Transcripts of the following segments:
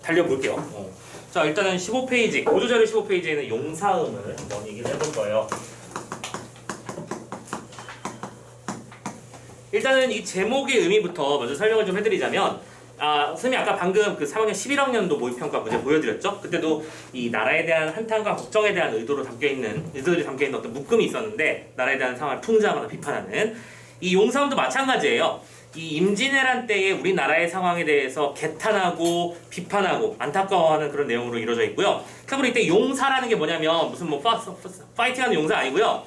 달려볼게요. 자, 일단은 15페이지, 보조자료 15페이지에는 용사음을 한번 얘기를 해볼 거예요. 일단은 이 제목의 의미부터 먼저 설명을 좀 해드리자면, 선생님이 아까 방금 그 3학년 11학년도 모의평가 문제 보여드렸죠? 그때도 이 나라에 대한 한탄과 걱정에 대한 의도들이 담겨있는 어떤 묶음이 있었는데, 나라에 대한 상황을 풍자하거나 비판하는 이 용사음도 마찬가지예요. 이 임진왜란 때의 우리나라의 상황에 대해서 개탄하고 비판하고 안타까워하는 그런 내용으로 이루어져 있고요. 참고로 이때 용사라는 게 뭐냐면 무슨 뭐 파이팅하는 용사 아니고요.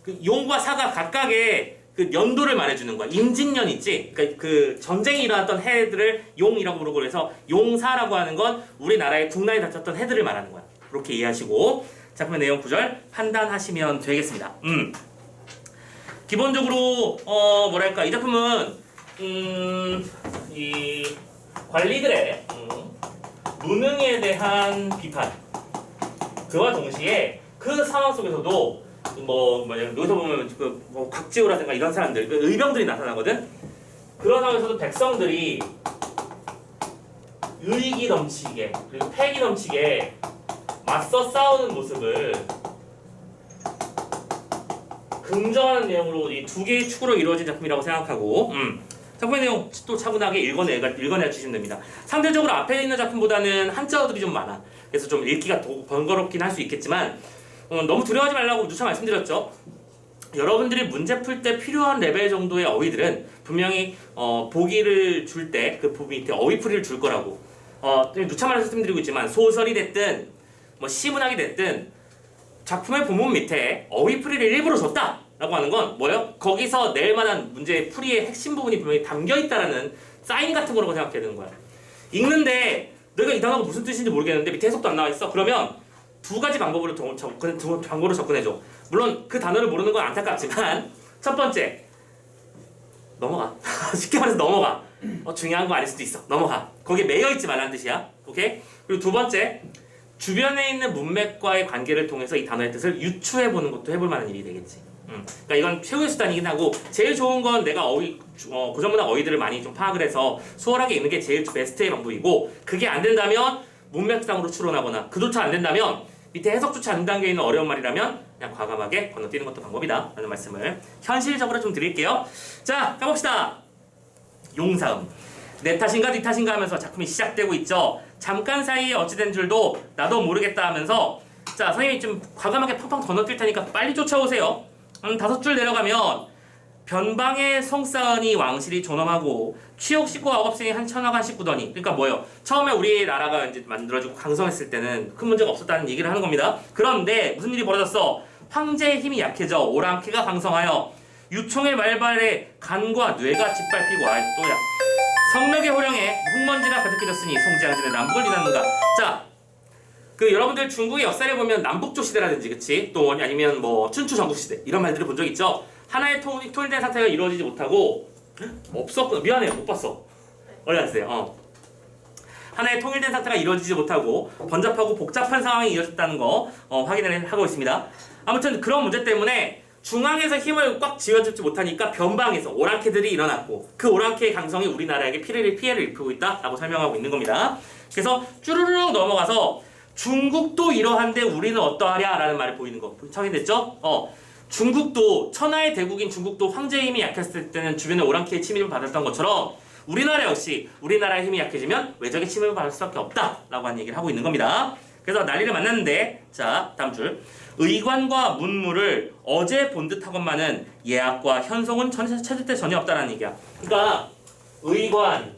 그 용과 사가 각각의 그 연도를 말해주는 거야. 임진년 있지? 그러니까 그 전쟁이 일어났던 해들을 용이라고 부르고 그래서 용사라고 하는 건 우리나라의 국난이 닥쳤던 해들을 말하는 거야. 그렇게 이해하시고 작품의 내용 구절 판단하시면 되겠습니다. 기본적으로 뭐랄까 이 작품은 이 관리들의 무능에 대한 비판 그와 동시에 그 상황 속에서도 여기서 보면 뭐 곽지우라든가 이런 사람들 그 의병들이 나타나거든. 그런 상황에서도 백성들이 의기 넘치게 그리고 패기 넘치게 맞서 싸우는 모습을 긍정하는 내용으로 이 두 개의 축으로 이루어진 작품이라고 생각하고 작품의 내용 또 차분하게 읽어내 주시면 됩니다. 상대적으로 앞에 있는 작품보다는 한자어들이 좀 많아. 그래서 좀 읽기가 더 번거롭긴 할 수 있겠지만 너무 두려워하지 말라고 누차 말씀드렸죠. 여러분들이 문제 풀 때 필요한 레벨 정도의 어휘들은 분명히 보기를 줄 때 그 부분 밑에 어휘풀이를 줄 거라고 누차 말씀드리고 있지만 소설이 됐든 뭐 시문학이 됐든 작품의 본문 밑에 어휘풀이를 일부러 줬다! 라고 하는 건 뭐예요? 거기서 낼 만한 문제의 풀이의 핵심 부분이 분명히 담겨있다라는 사인 같은 거라고 생각해야 되는 거야. 읽는데 너가 이 단어가 무슨 뜻인지 모르겠는데 밑에 해석도 안 나와 있어. 그러면 두 가지 방법으로 방법으로 접근해줘. 물론 그 단어를 모르는 건 안타깝지만 첫 번째, 넘어가. 쉽게 말해서 넘어가. 중요한 거 아닐 수도 있어. 넘어가. 거기에 매여있지 말라는 뜻이야. 오케이? 그리고 두 번째, 주변에 있는 문맥과의 관계를 통해서 이 단어의 뜻을 유추해보는 것도 해볼 만한 일이 되겠지. 그러니까 이건 최후의 수단이긴 하고 제일 좋은 건 내가 고전문학 어휘들을 많이 좀 파악을 해서 수월하게 읽는 게 제일 베스트의 방법이고 그게 안 된다면 문맥상으로 추론하거나 그조차 안 된다면 밑에 해석조차 안 담겨있는 어려운 말이라면 그냥 과감하게 건너뛰는 것도 방법이다 라는 말씀을 현실적으로 좀 드릴게요. 자, 가봅시다. 용사음. 내 탓인가 네 탓인가 하면서 작품이 시작되고 있죠. 잠깐 사이에 어찌된 줄도 나도 모르겠다 하면서 자, 선생님이 좀 과감하게 팡팡 건너뛸 테니까 빨리 쫓아오세요. 5줄 내려가면 변방의 송사은이 왕실이 존엄하고 취욕 씻고 악업생이 한천하간 씻구더니 그러니까 뭐예요? 처음에 우리나라가 이제 만들어지고 강성했을 때는 큰 문제가 없었다는 얘기를 하는 겁니다. 그런데 무슨 일이 벌어졌어? 황제의 힘이 약해져 오랑캐가 강성하여 유총의 말발에 간과 뇌가 짓밟히고 또야 성벽의 호령에 흙먼지가 가득해졌으니 송지항진의 남북을 이나는가. 자, 여러분들 중국의 역사를 보면 남북조 시대라든지 그치? 또 아니면 뭐 춘추 전국시대 이런 말들을 본 적 있죠? 하나의 통일된 사태가 이루어지지 못하고 없었구나. 미안해요. 못 봤어. 얼른 앉으세요. 하나의 통일된 사태가 이루어지지 못하고 번잡하고 복잡한 상황이 이어졌다는 거 확인을 하고 있습니다. 아무튼 그런 문제 때문에 중앙에서 힘을 꽉 쥐어잡지 못하니까 변방에서 오랑캐들이 일어났고 그 오랑캐의 강성이 우리나라에게 피해를 입히고 있다라고 설명하고 있는 겁니다. 그래서 쭈르륵 넘어가서 중국도 이러한데 우리는 어떠하랴 라는 말이 보이는 거 확인됐죠? 중국도 천하의 대국인 중국도 황제의 힘이 약했을 때는 주변의 오랑캐의 침입을 받았던 것처럼 우리나라 역시 우리나라의 힘이 약해지면 외적의 침입을 받을 수밖에 없다 라고 하는 얘기를 하고 있는 겁니다. 그래서 난리를 만났는데 자 다음 줄 의관과 문물을 어제 본 듯하건만은 예악과 현송은 찾을 때 전혀 없다라는 얘기야. 그러니까 의관,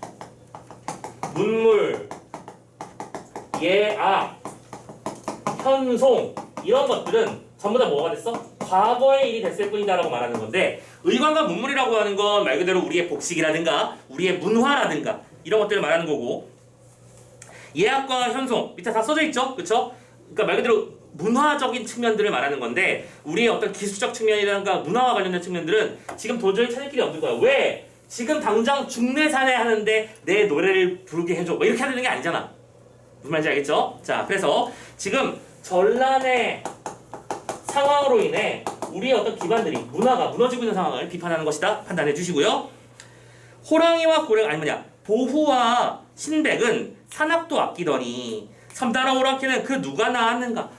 문물, 예악, 현송 이런 것들은 전부 다 뭐가 됐어? 과거의 일이 됐을 뿐이다라고 말하는 건데 의관과 문물이라고 하는 건 말 그대로 우리의 복식이라든가 우리의 문화라든가 이런 것들을 말하는 거고 예악과 현송 밑에 다 써져 있죠? 그쵸? 그러니까 말 그대로 문화적인 측면들을 말하는 건데 우리의 어떤 기술적 측면이라든가 문화와 관련된 측면들은 지금 도저히 찾을 길이 없는 거야. 왜? 지금 당장 중내산에 하는데 내 노래를 부르게 해줘 뭐 이렇게 해야 되는 게 아니잖아. 무슨 말인지 알겠죠? 자, 그래서 지금 전란의 상황으로 인해 우리의 어떤 기반들이 문화가 무너지고 있는 상황을 비판하는 것이다 판단해 주시고요. 호랑이와 고래가 보후와 신백은 산악도 아끼더니 섬나라 오랑캐는 그 누가 낳았는가?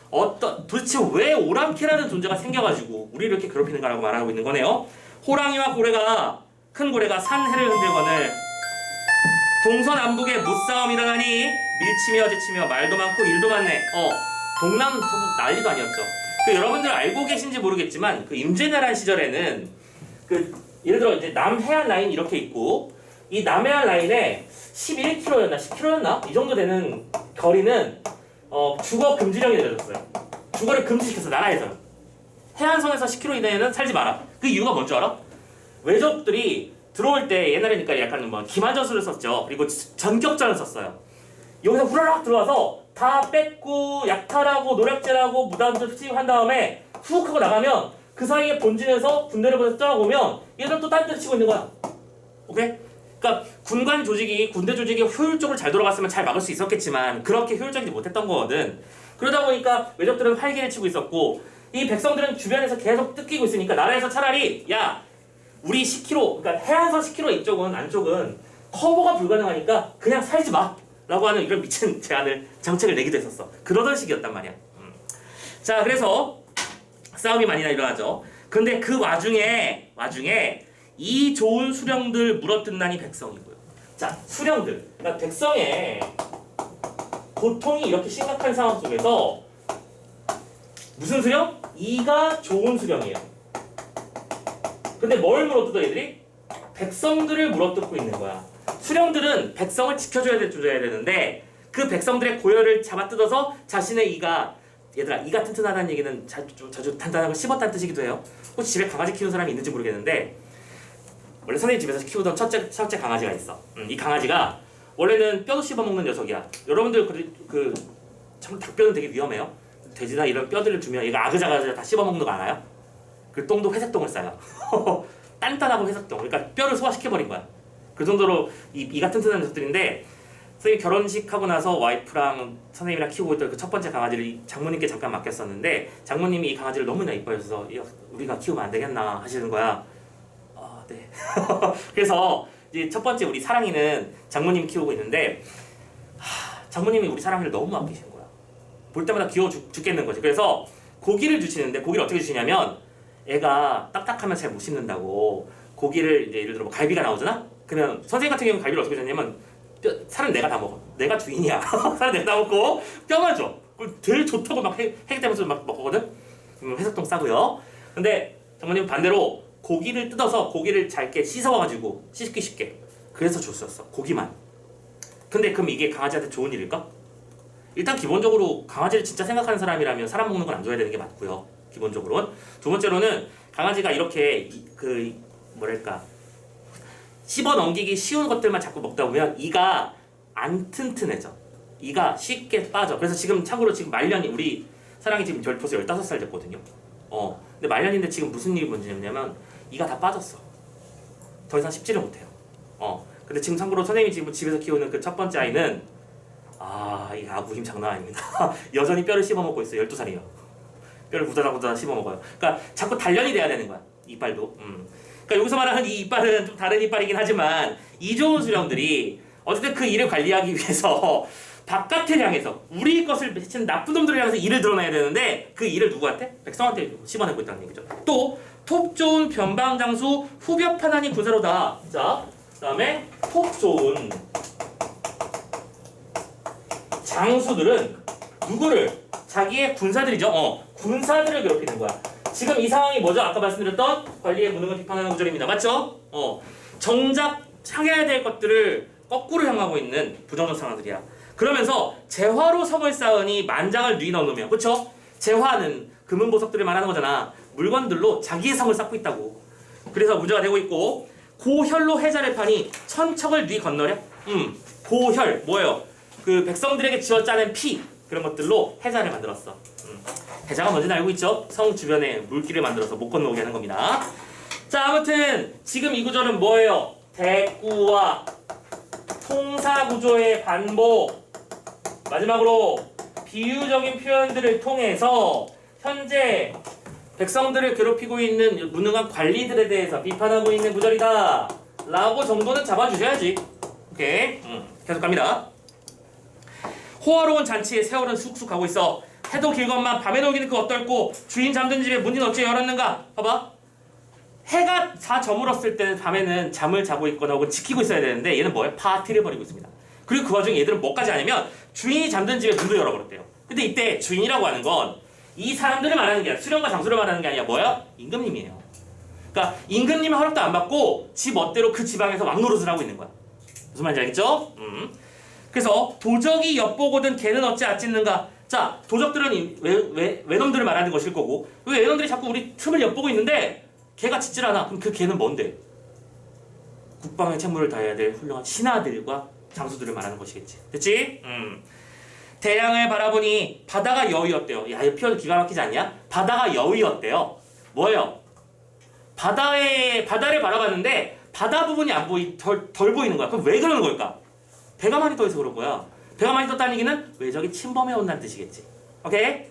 도대체 왜 오랑캐라는 존재가 생겨가지고 우리를 이렇게 괴롭히는가라고 말하고 있는 거네요. 호랑이와 큰 고래가 산해를 흔들거늘 동서남북에 무싸움이 일어나니 밀치며 제치며 말도 많고 일도 많네. 동남서북 난리도 아니었죠. 여러분들 알고 계신지 모르겠지만 임진왜란 시절에는 예를 들어 이제 남해안 라인 이렇게 있고 이 남해안 라인에 11km였나 10km였나 이 정도 되는 거리는 주거 금지령이 내려졌어요. 주거를 금지시켰어 나라에서는. 해안선에서 10km 이내에는 살지 마라. 그 이유가 뭔지 알아? 외적들이 들어올 때 옛날에니까 약간 기만전술을 썼죠. 그리고 전격전을 썼어요. 여기서 후라락 들어와서 다 뺏고 약탈하고 노략질하고 무단전 투입한 다음에 훅 하고 나가면 그 사이에 본진에서 군대를 보내서 떠나보면 얘들 또 딴 데를 치고 있는 거야. 오케이? 그러니까 군대 조직이 효율적으로 잘 돌아갔으면 잘 막을 수 있었겠지만 그렇게 효율적이지 못했던 거거든. 그러다 보니까 외적들은 활기를 치고 있었고 이 백성들은 주변에서 계속 뜯기고 있으니까 나라에서 차라리 야 우리 10km 그러니까 해안선 10km 이쪽은 안쪽은 커버가 불가능하니까 그냥 살지 마 라고 하는 이런 미친 정책을 내기도 했었어. 그러던 시기였단 말이야. 자 그래서 싸움이 많이 일어나죠. 근데 그 와중에 이 좋은 수령들 물어뜯나니 백성이고요. 자 수령들 그러니까 백성의 고통이 이렇게 심각한 상황 속에서 무슨 수령? 이가 좋은 수령이에요. 근데 뭘 물어뜯어 얘들이? 백성들을 물어뜯고 있는 거야. 수령들은 백성을 지켜줘야 되는데 그 백성들의 고열을 잡아뜯어서 자신의 얘들아 이가 튼튼하다는 얘기는 자주 단단하고 씹었다는 뜻이기도 해요. 혹시 집에 강아지 키우는 사람이 있는지 모르겠는데 원래 선생님 집에서 키우던 첫째 강아지가 있어. 이 강아지가 원래는 뼈도 씹어먹는 녀석이야. 여러분들 참 닭뼈는 되게 위험해요. 돼지나 이런 뼈들을 주면 얘가 아그자그자 다 씹어먹는 거 알아요? 그 똥도 회색똥을 싸요. 단단하고 회색똥. 그러니까 뼈를 소화시켜버린 거야. 그 정도로 이가 튼튼한 녀석들인데 선생님 결혼식 하고 나서 와이프랑 선생님이랑 키우고 있던 그 첫 번째 강아지를 장모님께 잠깐 맡겼었는데 장모님이 이 강아지를 너무나 이뻐해서 우리가 키우면 안 되겠나 하시는 거야. 네. 그래서 이제 첫 번째 우리 사랑이는 장모님 키우고 있는데 장모님이 우리 사랑이를 너무 아끼시는 거야. 볼 때마다 귀여워 죽겠는 거지. 그래서 고기를 주시는데 고기를 어떻게 주시냐면 애가 딱딱하면 잘 못 씹는다고 고기를 이제 예를 들어 갈비가 나오잖아? 그러면 선생님 같은 경우는 갈비를 어떻게 주냐면 살은 내가 다 먹어. 내가 주인이야. 살은 내가 다 먹고 뼈만 줘. 그걸 되게 좋다고 막 해기되면서 막 먹거든? 회색똥 싸고요. 근데 장모님 반대로 고기를 뜯어서 고기를 잘게 씻어가지고 씻기 쉽게 그래서 줬었어. 고기만. 근데 그럼 이게 강아지한테 좋은 일일까? 일단 기본적으로 강아지를 진짜 생각하는 사람이라면 사람 먹는 건 안 줘야 되는 게 맞고요. 기본적으로는. 두 번째로는 강아지가 이렇게 씹어 넘기기 쉬운 것들만 자꾸 먹다 보면 이가 안 튼튼해져. 이가 쉽게 빠져. 그래서 참고로 지금 말년이 우리 사랑이 지금 벌써 15살 됐거든요. 근데 말년인데 지금 무슨 일이 문제냐면 이가 다 빠졌어. 더 이상 씹지를 못해요. 근데 지금 참고로 선생님이 지금 집에서 키우는 그 첫 번째 아이는 이 아구 힘 장난 아닙니다. 여전히 뼈를 씹어먹고 있어요. 12살이에요. 뼈를 부다다 씹어먹어요. 그러니까 자꾸 단련이 돼야 되는 거야. 이빨도. 그러니까 여기서 말하는 이 이빨은 좀 다른 이빨이긴 하지만 이 좋은 수령들이 어쨌든 그 일을 관리하기 위해서 바깥을 향해서 우리 것을 해치는 나쁜 놈들을 향해서 일을 드러내야 되는데 그 일을 누구한테? 백성한테 씹어내고 있다는 얘기죠. 또 톱 좋은 변방장수 후벼파나니 군사로다. 자, 그 다음에 톱 좋은 장수들은 누구를? 자기의 군사들이죠. 군사들을 괴롭히는 거야. 지금 이 상황이 뭐죠? 아까 말씀드렸던 관리의 무능을 비판하는 구절입니다. 맞죠? 정작 향해야 될 것들을 거꾸로 향하고 있는 부정적 상황들이야. 그러면서 재화로 성을 쌓으니 만장을 누이 넣으며, 그쵸? 재화는 금은 보석들을 말하는 거잖아. 물건들로 자기의 성을 쌓고 있다고. 그래서 문제가 되고 있고, 고혈로 해자를 파니 천척을 누이 건너려? 고혈 뭐예요? 그 백성들에게 지어짜낸 피 그런 것들로 해자를 만들었어. 해자가 뭔지는 알고 있죠? 성 주변에 물길을 만들어서 못 건너오게 하는 겁니다. 자, 아무튼 지금 이 구절은 뭐예요? 대꾸와 통사구조의 반복, 마지막으로 비유적인 표현들을 통해서 현재 백성들을 괴롭히고 있는 무능한 관리들에 대해서 비판하고 있는 구절이다 라고 정도는 잡아주셔야지. 오케이. 계속 갑니다. 호화로운 잔치에 세월은 쑥쑥 가고 있어. 해도 길건만 밤에 놀기는 그 어떨꼬. 주인 잠든 집에 문은 어찌 열었는가. 봐봐. 해가 다 저물었을 때는 밤에는 잠을 자고 있거나 혹은 지키고 있어야 되는데 얘는 뭐야? 파티를 벌이고 있습니다. 그리고 그 와중에 얘들은 뭐까지 하냐면 주인이 잠든 집에 문도 열어버렸대요. 근데 이때 주인이라고 하는 건 이 사람들을 말하는 게 아니라 수령과 장수를 말하는 게 아니라 뭐야? 임금님이에요. 그러니까 임금님 허락도 안 받고 지 멋대로 그 지방에서 왕노릇을 하고 있는 거야. 무슨 말인지 알겠죠? 그래서 도적이 엿보거든 걔는 어찌 아찢는가. 자, 도적들은 외놈들을 말하는 것일 거고 왜 외놈들이 자꾸 우리 틈을 엿보고 있는데 걔가 짖질 않아. 그럼 그 걔는 뭔데? 국방의 책무를 다해야 될 훌륭한 신하들과 장수들을 말하는 것이겠지. 됐지? 대양을 바라보니 바다가 여위였대요. 야, 이 표현 기가 막히지 않냐? 바다가 여위였대요. 뭐예요? 바다를 바라봤는데 바다 부분이 덜 보이는 거야. 그럼 왜 그러는 걸까? 배가 많이 떠 있어 그런 거야. 배가 많이 떴다는 얘기는 외적이 침범해 온다는 뜻이겠지. 오케이?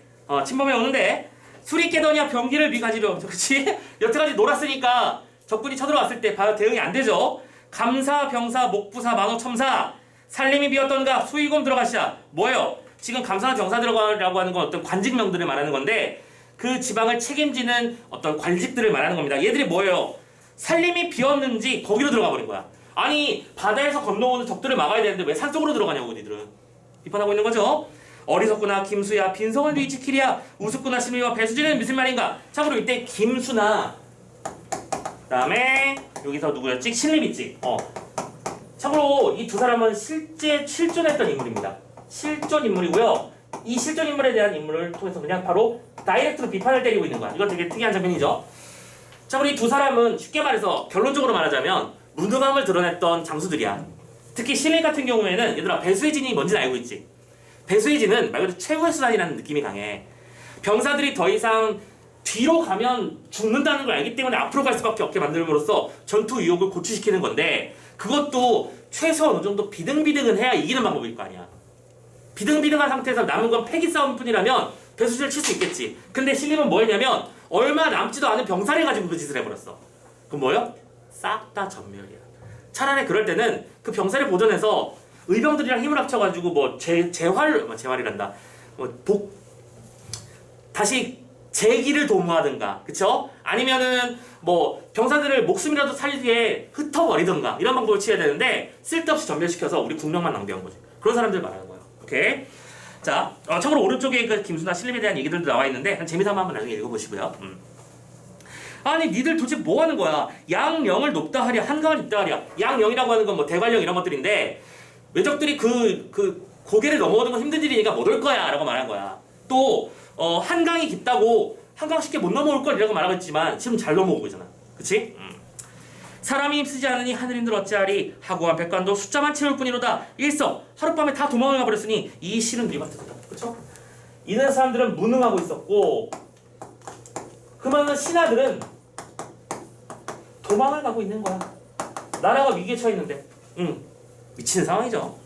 침범해 오는데 술이 깨더니야 병기를 비가지려. 그치? 여태까지 놀았으니까 적군이 쳐들어왔을 때 바로 대응이 안 되죠. 감사, 병사, 목부사, 만호첨사 살림이 비었던가 수의검 들어가시자. 뭐예요? 지금 감사나 병사 들어가라고 하는 건 어떤 관직명들을 말하는 건데 그 지방을 책임지는 어떤 관직들을 말하는 겁니다. 얘들이 뭐예요? 살림이 비었는지 거기로 들어가 버린 거야. 아니 바다에서 건너오는 적들을 막아야 되는데 왜 산속으로 들어가냐고 니들은 비판하고 있는 거죠. 어리석구나 김수야 빈성을 누이 지키랴 우습구나 신우이와 배수진은 무슨 말인가. 참고로 이때 김수나 그다음에 여기서 누구였지? 신림이지. 참고로 이 두 사람은 실제 실존했던 인물입니다. 실존 인물이고요. 이 실존 인물에 대한 인물을 통해서 그냥 바로 다이렉트로 비판을 때리고 있는 거야. 이건 되게 특이한 장면이죠. 참고로 이 두 사람은 쉽게 말해서 결론적으로 말하자면 무능함을 드러냈던 장수들이야. 특히 신림 같은 경우에는 얘들아 배수의 진이 뭔지는 알고 있지. 배수의 진은 말 그대로 최후의 수단이라는 느낌이 강해. 병사들이 더 이상 뒤로 가면 죽는다는 걸 알기 때문에 앞으로 갈 수밖에 없게 만들므로써 전투 의욕을 고취시키는 건데 그것도 최소 어느 정도 비등비등은 해야 이기는 방법일 거 아니야. 비등비등한 상태에서 남은 건 패기 싸움뿐이라면 배수진을 칠 수 있겠지. 근데 신림은 뭐 했냐면 얼마 남지도 않은 병사를 가지고 그 짓을 해버렸어. 그럼 뭐요? 싹 다 전멸이야. 차라리 그럴 때는 그 병사를 보존해서 의병들이랑 힘을 합쳐가지고 뭐 재활이란다. 다시 재기를 도모하든가, 그쵸? 아니면은 뭐 병사들을 목숨이라도 살리기에 흩어버리든가 이런 방법을 취해야 되는데 쓸데없이 전멸시켜서 우리 국력만 낭비한 거지. 그런 사람들 말하는 거예요. 오케이? 자, 참고로 오른쪽에 그 김수나 신림에 대한 얘기들도 나와 있는데 재미삼아 한번 나중에 읽어보시고요. 아니 니들 도대체 뭐 하는 거야? 양령을 높다 하랴 한강을 있다 하랴. 양령이라고 하는 건 뭐 대관령 이런 것들인데 외적들이 그 고개를 넘어오는 건 힘든 일이니까 못 올 거야 라고 말한 거야. 또 한강이 깊다고 한강 쉽게 못 넘어올 걸 이라고 말하고 있지만 지금 잘 넘어오고 있잖아. 그치? 사람이 힘쓰지 않으니 하늘인들 어찌하리 하고한 백관도 숫자만 채울 뿐이로다. 일석 하룻밤에 다 도망을 가버렸으니 이 실은 누가 듣다. 그쵸? 이런 사람들은 무능하고 있었고 그 많은 신하들은 도망을 가고 있는 거야. 나라가 위기에 처했는데 미치는 상황이죠.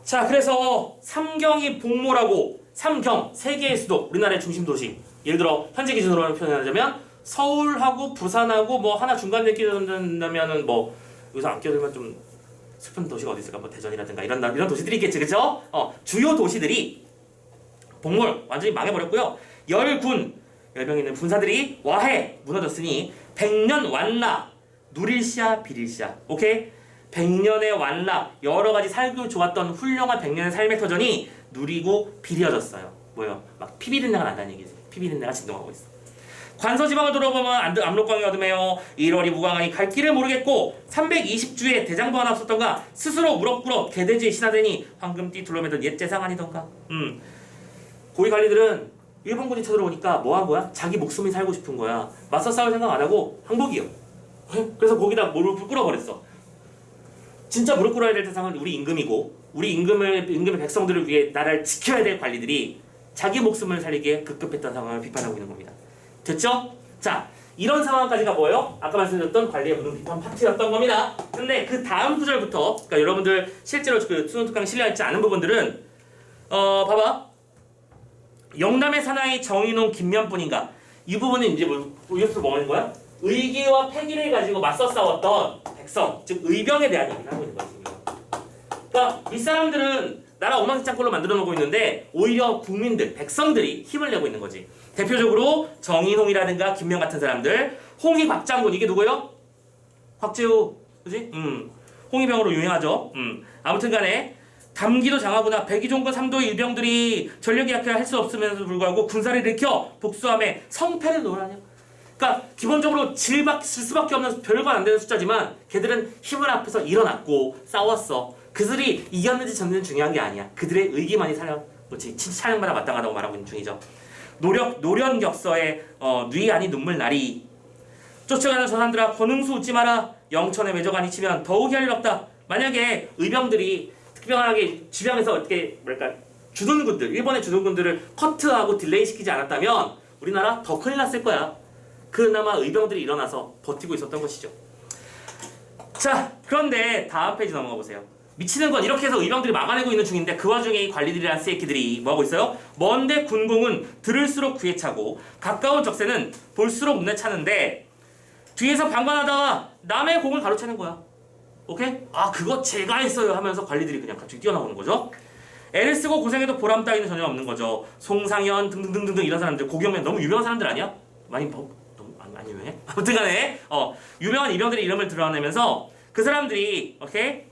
자, 그래서 삼경이 복모라고 삼경, 세 개의 수도, 우리나라의 중심 도시. 예를 들어 현재 기준으로 표현하자면 서울하고 부산하고 뭐 하나 중간에 끼어든다면은 뭐 여기서 안 끼어들면 좀 슬픈 도시가 어디 있을까? 뭐 대전이라든가 이런 도시들이 있겠지, 그죠? 주요 도시들이 복몰 완전히 망해버렸고요. 열병 있는 군사들이 와해 무너졌으니 백년 완나 누릴시야 비릴시야. 오케이? 백년의 완락 여러 가지 살기 좋았던 훌륭한 백년의 삶의 터전이 누리고 비려졌어요. 뭐요? 막 피비린내가 난다는 얘기지. 피비린내가 진동하고 있어. 관서지방을 돌아보면 압록강이 어둠해요. 1월이 무광하니 갈 길을 모르겠고 320주에 대장부 하나 없었던가 스스로 무럭무럭 개돼지의 신하되니 황금띠 둘러매던 옛 재상 아니던가. 고위 관리들은 일본군이 쳐들어오니까 뭐 한 거야? 자기 목숨이 살고 싶은 거야. 맞서 싸울 생각 안 하고 항복이요. 그래서 거기다 무릎을 꿇어버렸어. 진짜 무릎 꿇어야 될 대상은 우리 임금이고 우리 임금의 백성들을 위해 나라를 지켜야 될 관리들이 자기 목숨을 살리기에 급급했던 상황을 비판하고 있는 겁니다. 됐죠? 자, 이런 상황까지가 뭐예요? 아까 말씀드렸던 관리의 무능 비판 파트였던 겁니다. 근데 그 다음 구절부터 그러니까 여러분들 실제로 그 수능 특강 신뢰하지 않은 부분들은 봐봐. 영남의 사나이 정인홍 김면뿐인가 이 부분은 이제 여기서 뭐 하는 거야? 의기와 패기를 가지고 맞서 싸웠던 백성, 즉 의병에 대한 얘기를 하고 있는 거지. 그러니까 이 사람들은 나라 엉망진창꼴로 만들어 놓고 있는데 오히려 국민들, 백성들이 힘을 내고 있는 거지. 대표적으로 정인홍이라든가 김명 같은 사람들, 홍희 박장군 이게 누구예요? 곽재우, 그지? 홍위병으로 유명하죠. 아무튼간에 담기도 장하구나 백이종과 삼도 일병들이 전력이 약해 할 수 없음에도 불구하고 군사를 일으켜 복수함에 성패를 논하냐. 그러니까 기본적으로 질 수밖에 없는 별거 안 되는 숫자지만 걔들은 힘을 앞에서 일어났고 싸웠어. 그들이 이겼는지 졌는지 중요한 게 아니야. 그들의 의기만이 찬양받아 마땅하다고 말하고 있는 중이죠. 노련격서에 뉘 아니 눈물 나리. 쫓아가는 저 사람들아 권능수 웃지 마라. 영천의 외적안이 치면 더욱이 할 일 없다. 만약에 의병들이 특별하게 지방에서 어떻게 주둔군들, 일본의 주둔군들을 커트하고 딜레이 시키지 않았다면 우리나라 더 큰일 났을 거야. 그나마 의병들이 일어나서 버티고 있었던 것이죠. 자, 그런데 다음 페이지 넘어가 보세요. 미치는 건 이렇게 해서 의병들이 막아내고 있는 중인데 그 와중에 이 관리들이란 새끼들이 뭐하고 있어요? 먼데 군공은 들을수록 귀에 차고 가까운 적세는 볼수록 눈에 차는데 뒤에서 방관하다가 남의 공을 가로채는 거야. 오케이? 아 그거 제가 했어요 하면서 관리들이 그냥 갑자기 뛰어나오는 거죠. 애를 쓰고 고생해도 보람 따위는 전혀 없는 거죠. 송상현 등등등등 이런 사람들 고경면 너무 유명한 사람들 아니야? 너무 안 유명해? 아무튼간에 유명한 이병들의 이름을 드러내면서 그 사람들이 오케이?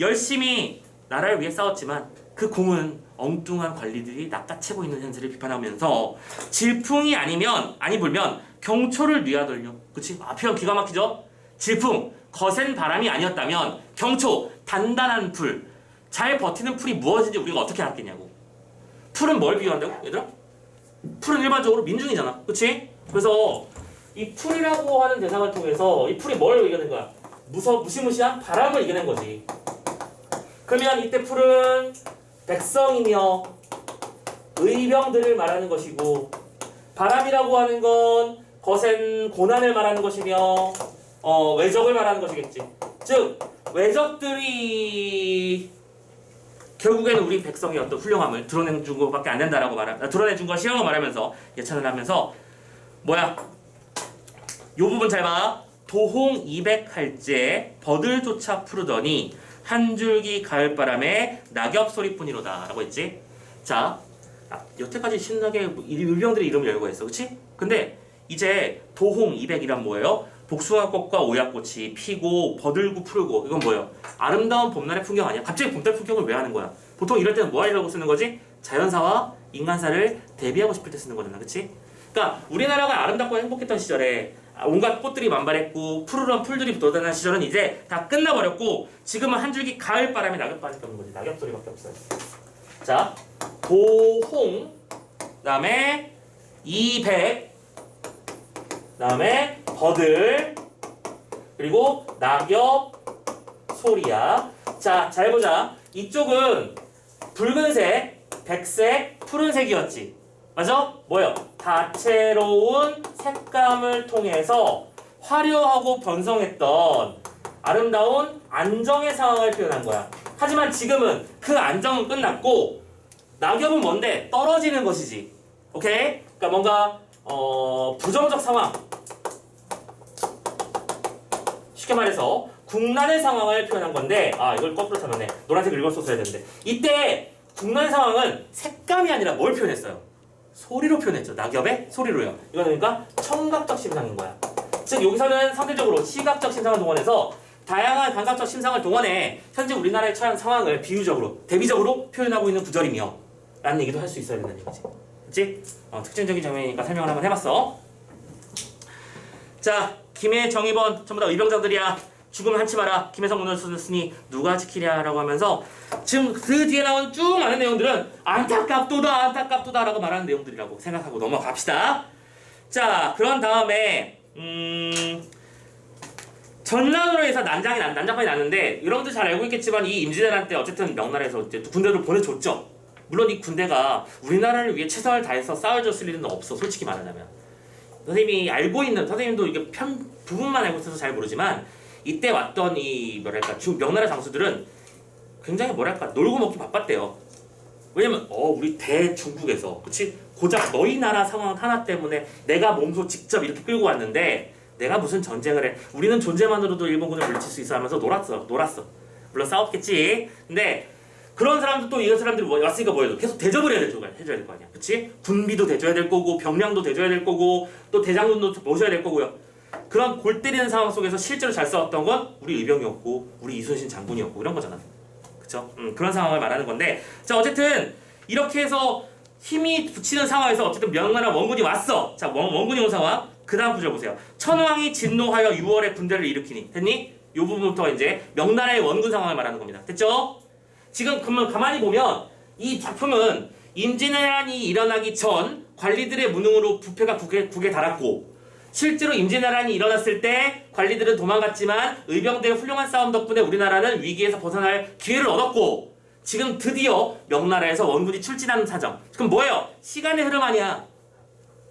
열심히 나라를 위해 싸웠지만 그 공은 엉뚱한 관리들이 낚아채고 있는 현실을 비판하면서 질풍이 아니 불면 경초를 뉘어돌려. 그치? 아 표현 기가 막히죠? 질풍 거센 바람이 아니었다면 경초 단단한 풀 잘 버티는 풀이 무엇인지 우리가 어떻게 알았겠냐고. 풀은 뭘 비유한다고 얘들아? 풀은 일반적으로 민중이잖아. 그치? 그래서 이 풀이라고 하는 대상을 통해서 이 풀이 뭘 이겨낸 거야? 무시무시한 바람을 이겨낸 거지. 그러면 이때 풀은 백성이며 의병들을 말하는 것이고 바람이라고 하는 건 거센 고난을 말하는 것이며 외적을 말하는 것이겠지. 즉 외적들이 결국에는 우리 백성의 어떤 훌륭함을 드러내 준 것밖에 안 된다라고 드러내 준 것이라고 말하면서 예찬을 하면서 요 부분 잘 봐. 도홍 200할째 버들조차 푸르더니 한 줄기 가을바람에 낙엽 소리뿐이로다 라고 했지. 자, 여태까지 신나게 의병들의 이름을 열고 했어. 그치? 근데 이제 도홍 200이란 뭐예요? 복숭아꽃과 오약꽃이 피고 버들고 푸르고 이건 뭐예요? 아름다운 봄날의 풍경 아니야? 갑자기 봄날 풍경을 왜 하는 거야? 보통 이럴 때는 뭐 하려고 쓰는 거지? 자연사와 인간사를 대비하고 싶을 때 쓰는 거잖아. 그치? 그러니까 우리나라가 아름답고 행복했던 시절에 온갖 꽃들이 만발했고 푸르른 풀들이 돋아난 시절은 이제 다 끝나버렸고 지금은 한 줄기 가을바람에 낙엽바람이 없는 거지. 낙엽 소리밖에 없어요. 자, 도홍 그다음에 200 그다음에 버들 그리고 낙엽 소리야. 자, 잘 보자. 이쪽은 붉은색, 백색, 푸른색이었지. 맞아? 뭐요? 다채로운 색감을 통해서 화려하고 번성했던 아름다운 안정의 상황을 표현한 거야. 하지만 지금은 그 안정은 끝났고 낙엽은 뭔데? 떨어지는 것이지. 오케이? 그러니까 뭔가 부정적 상황. 쉽게 말해서 국난의 상황을 표현한 건데 이걸 거꾸로 타면 노란색을 읽었어야 되는데 이때 국난의 상황은 색감이 아니라 뭘 표현했어요? 소리로 표현했죠. 낙엽의 소리로요. 이거는 그러니까 청각적 심상인 거야. 즉 여기서는 상대적으로 시각적 심상을 동원해서 다양한 감각적 심상을 동원해 현재 우리나라의 처한 상황을 비유적으로 대비적으로 표현하고 있는 구절이며 라는 얘기도 할 수 있어야 된다는 얘기지. 그치? 특징적인 장면이니까 설명을 한번 해봤어. 자, 김해, 정의번 전부 다 의병장들이야. 죽으면 한치 마라. 김해성 문을 쓰니 누가 지키랴 라고 하면서 지금 그 뒤에 나온 쭉 많은 내용들은 안타깝도다 라고 말하는 내용들이라고 생각하고 넘어갑시다. 자, 그런 다음에 전라도로 해서 난장판이 났는데 여러분들 잘 알고 있겠지만 이 임진왜란 때 어쨌든 명나라에서 이제 군대를 보내줬죠. 물론 이 군대가 우리나라를 위해 최선을 다해서 싸워줬을 일은 없어. 솔직히 말하자면 선생님이 알고 있는 선생님도 이게 부분만 알고 있어서 잘 모르지만 이때 왔던 이 명나라 장수들은 굉장히 놀고 먹기 바빴대요. 왜냐면 우리 대중국에서 그치? 고작 너희 나라 상황 하나 때문에 내가 몸소 직접 이렇게 끌고 왔는데 내가 무슨 전쟁을 해. 우리는 존재만으로도 일본군을 물리칠 수 있어 하면서 놀았어. 물론 싸웠겠지. 근데 그런 사람들 또 이런 사람들이 왔으니까 뭐 해도 계속 대접을 해줘야 될 거 아니야. 그치? 군비도 대줘야 될 거고 병량도 대줘야 될 거고 또 대장군도 모셔야 될 거고요. 그런 골 때리는 상황 속에서 실제로 잘 싸웠던 건 우리 의병이었고 우리 이순신 장군이었고 이런 거잖아. 그쵸? 그런 상황을 말하는 건데 자 어쨌든 이렇게 해서 힘이 붙이는 상황에서 어쨌든 명나라 원군이 왔어. 자 원군이 온 상황 그 다음 구절 보세요. 천황이 진노하여 6월에 군대를 일으키니 됐니? 이 부분부터 이제 명나라의 원군 상황을 말하는 겁니다. 됐죠? 지금 그러면 가만히 보면 이 작품은 임진왜란이 일어나기 전 관리들의 무능으로 부패가 국에 달았고 실제로 임진왜란이 일어났을 때 관리들은 도망갔지만 의병들의 훌륭한 싸움 덕분에 우리나라는 위기에서 벗어날 기회를 얻었고 지금 드디어 명나라에서 원군이 출진하는 사정. 그럼 뭐예요? 시간의 흐름 아니야.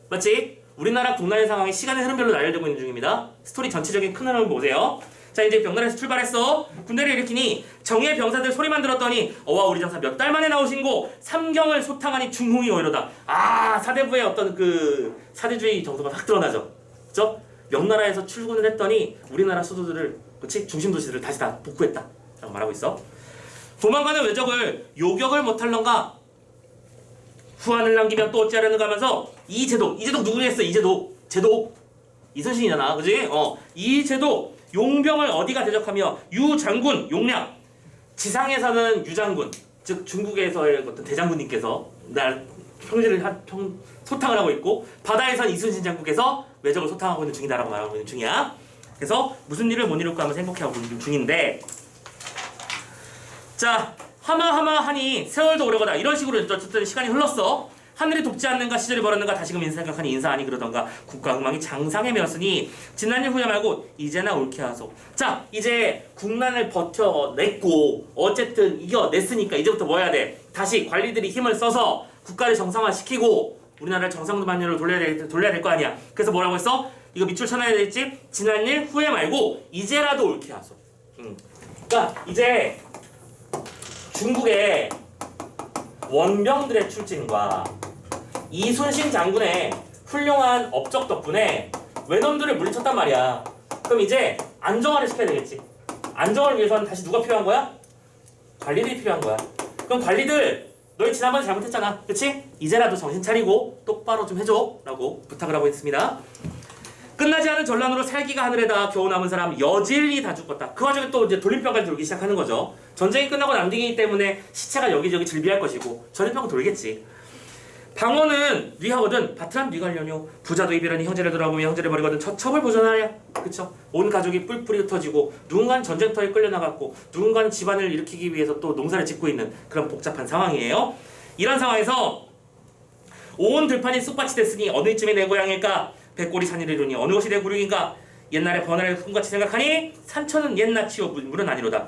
맞지? 우리나라 국난의 상황이 시간의 흐름별로 나열되고 있는 중입니다. 스토리 전체적인 큰 흐름을 보세요. 자 이제 명나라에서 출발했어. 군대를 일으키니 정예 병사들 소리만 들었더니 어와 우리 장사 몇 달 만에 나오신고 삼경을 소탕하니 중흥이 오이로다. 아 사대부의 어떤 그 사대주의 정서가 확 드러나죠. 그죠? 명나라에서 출근을 했더니 우리나라 수도들을 그치? 중심 도시들을 다시 다 복구했다 라고 말하고 있어. 도망가는 외적을 요격을 못할런가 후한을 남기면 또 어찌하려는가 하면서 이제독 누구겠어? 제독 이순신이잖아 그지? 이제독 용병을 어디가 대적하며 유장군 용량 지상에서는 유장군 즉 중국에서의 어떤 대장군님께서 날 소탕을 하고 있고 바다에선 이순신 장군께서 외적을 소탕하고 있는 중이다라고 말하고 있는 중이야. 그래서 무슨 일을 못 이룰까 하면서 행복해하고 있는 중인데 자 하마하마하니 세월도 오래가다 이런 식으로 어쨌든 시간이 흘렀어. 하늘이 돕지 않는가 시절이 벌었는가 다시금 인사 생각하니 인사하니 그러던가 국가흥망이 장상에 메었으니 지난일 후회 말고 이제나 옳게 하소. 자 이제 국난을 버텨냈고 어쨌든 이겨냈으니까 이제부터 뭐 해야 돼? 다시 관리들이 힘을 써서 국가를 정상화시키고 우리나라를 정상만년으로 돌려야 될 거 아니야. 그래서 뭐라고 했어? 이거 밑줄 쳐놔야 될지 지난일 후회 말고 이제라도 옳게 하소. 그러니까 이제 중국의 원병들의 출진과 이순신 장군의 훌륭한 업적 덕분에 외놈들을 물리쳤단 말이야. 그럼 이제 안정화를 시켜야 되겠지. 안정화를 위해서는 다시 누가 필요한 거야? 관리들이 필요한 거야. 그럼 관리들 너희 지난번에 잘못했잖아. 그치? 이제라도 정신 차리고 똑바로 좀 해줘 라고 부탁을 하고 있습니다. 끝나지 않은 전란으로 살기가 하늘에다 겨우 남은 사람 여질이 다 죽었다. 그 와중에 또 이제 돌림병까지 돌기 시작하는 거죠. 전쟁이 끝나고 남기기 때문에 시체가 여기저기 즐비할 것이고 전염병은 돌겠지. 방어는 뉘하거든 바트란 뉘갈려뇨. 부자도 이별하니 형제를 돌아보며 형제를 버리거든 처첩을 보존하랴. 그쵸? 온 가족이 뿔뿔이 흩어지고 누군가는 전쟁터에 끌려나갔고 누군가는 집안을 일으키기 위해서 또 농사를 짓고 있는 그런 복잡한 상황이에요. 이런 상황에서 온 들판이 쑥밭이 됐으니 어느 쯤에 내 고향일까? 백골이 산이를 이루니 어느 곳이 내 구룡인가? 옛날에 번화를 꿈같이 생각하니 산천은 옛나치요 물은 아니로다.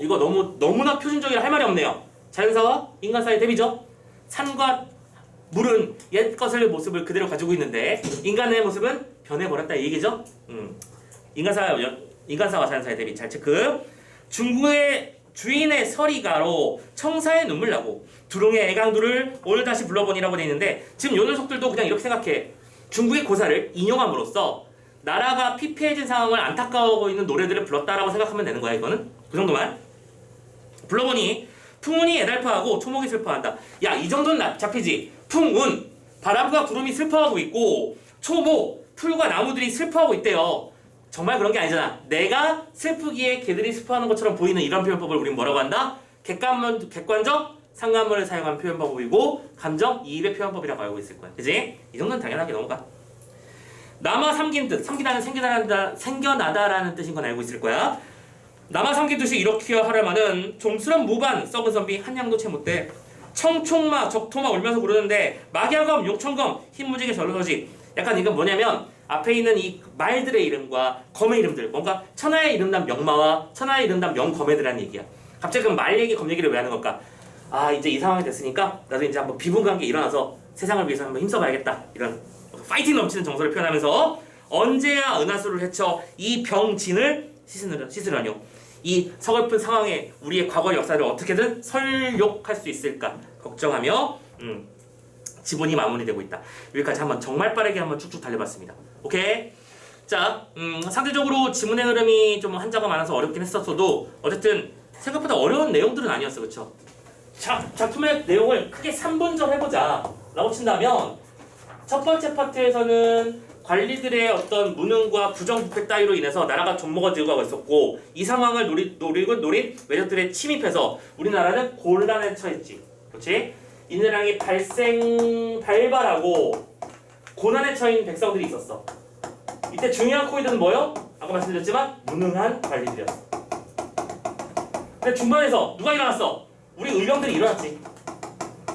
이거 너무나 표준적이라 할 말이 없네요. 자연사와 인간사의 대비죠. 산과 물은 옛 것의 모습을 그대로 가지고 있는데 인간의 모습은 변해버렸다 이 얘기죠. 인간사와 자연사의 대비 잘 체크. 중국의 주인의 서리가로 청사의 눈물 나고 두롱의 애강두를 오늘 다시 불러보니라고 돼 있는데 지금 요 녀석들도 그냥 이렇게 생각해. 중국의 고사를 인용함으로써 나라가 피폐해진 상황을 안타까워하고 있는 노래들을 불렀다라고 생각하면 되는 거야. 이거는 그 정도만. 불러보니 풍운이 애달파하고 초목이 슬퍼한다. 야 이 정도는 잡히지. 풍운 바람과 구름이 슬퍼하고 있고 초목 풀과 나무들이 슬퍼하고 있대요. 정말 그런 게 아니잖아. 내가 슬프기에 걔들이 슬퍼하는 것처럼 보이는 이런 표현법을 우린 뭐라고 한다? 객관적 상관문을 사용한 표현법이고 감정이입의 표현법이라고 알고 있을 거야. 그지? 이 정도는 당연하게 넘어가. 남아 삼긴 뜻, 삼기다는 생겨나다라는 뜻인 건 알고 있을 거야. 남아 삼긴 뜻이 이렇게 하려면은 좀스런 무반 썩은 선비 한양도 채 못돼. 청총마 적토마 울면서 부르는데 막야검 욕청검 흰무지개 절로서지. 약간 이건 뭐냐면 앞에 있는 이 말들의 이름과 검의 이름들 뭔가 천하의 이름난 명마와 천하의 이름난 명검애들이라는 얘기야. 갑자기 그럼 말 얘기 검 얘기를 왜 하는 걸까? 아 이제 이 상황이 됐으니까 나도 이제 한번 비분관계 일어나서 세상을 위해서 한번 힘써봐야겠다 이런 파이팅 넘치는 정서를 표현하면서 언제야 은하수를 헤쳐 이 병진을 씻으려뇨. 이 서글픈 상황에 우리의 과거 역사를 어떻게든 설욕할 수 있을까 걱정하며 지분이 마무리되고 있다. 여기까지 한번 정말 빠르게 한번 쭉쭉 달려봤습니다. 오케이? 자, 상대적으로 지문의 흐름이 좀 한자가 많아서 어렵긴 했었어도 어쨌든 생각보다 어려운 내용들은 아니었어. 그쵸? 작품의 내용을 크게 3분절 해보자 라고 친다면 첫 번째 파트에서는 관리들의 어떤 무능과 부정부패 따위로 인해서 나라가 존먹어 들고 있었고 이 상황을 노린 외적들의 침입해서 우리나라는 곤란에 처했지. 그렇지? 이 나라의 발발하고 고난에 처인 백성들이 있었어. 이때 중요한 코이드는 뭐요? 아까 말씀드렸지만 무능한 관리들이었어. 근데 중반에서 누가 일어났어? 우리 의병들이 일어났지.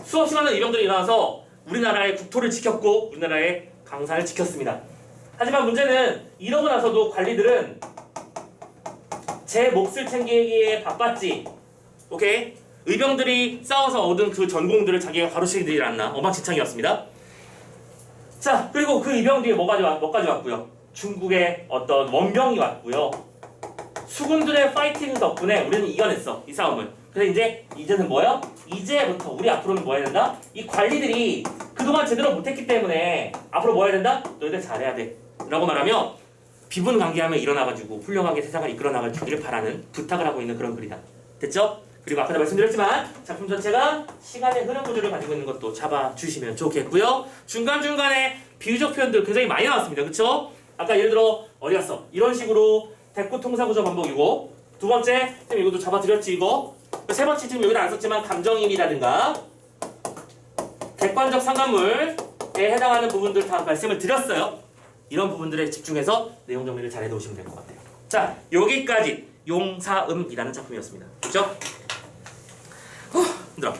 수없이 많은 의병들이 일어나서 우리나라의 국토를 지켰고 우리나라의 강산을 지켰습니다. 하지만 문제는 이러고 나서도 관리들은 제 몫을 챙기기에 바빴지. 오케이? 의병들이 싸워서 얻은 그 전공들을 자기가 가로채기들이 않나 엉망진창이었습니다. 자, 그리고 그 의병 뒤에 뭐까지 왔고요? 중국의 어떤 원병이 왔고요. 수군들의 파이팅 덕분에 우리는 이겨냈어, 이 싸움을. 그래서 이제는 뭐야? 이제부터 우리 앞으로는 뭐 해야 된다? 이 관리들이 그동안 제대로 못했기 때문에 앞으로 뭐 해야 된다? 너희들 잘해야 돼 라고 말하며 비분관계하며 일어나가지고 훌륭하게 세상을 이끌어나갈 주기를 바라는 부탁을 하고 있는 그런 글이다. 됐죠? 그리고 아까도 말씀드렸지만 작품 전체가 시간의 흐름 구조를 가지고 있는 것도 잡아주시면 좋겠고요. 중간중간에 비유적 표현들 굉장히 많이 나왔습니다. 그쵸? 아까 예를 들어 어디 갔어? 이런 식으로 대꾸 통사 구조 반복이고 두 번째 지금 이것도 잡아드렸지 이거 세 번째 지금 여기는 안 썼지만 감정임이라든가 객관적 상관물에 해당하는 부분들 다 말씀을 드렸어요. 이런 부분들에 집중해서 내용 정리를 잘 해놓으시면 될 것 같아요. 자, 여기까지 용사음이라는 작품이었습니다. 그죠? 힘들어.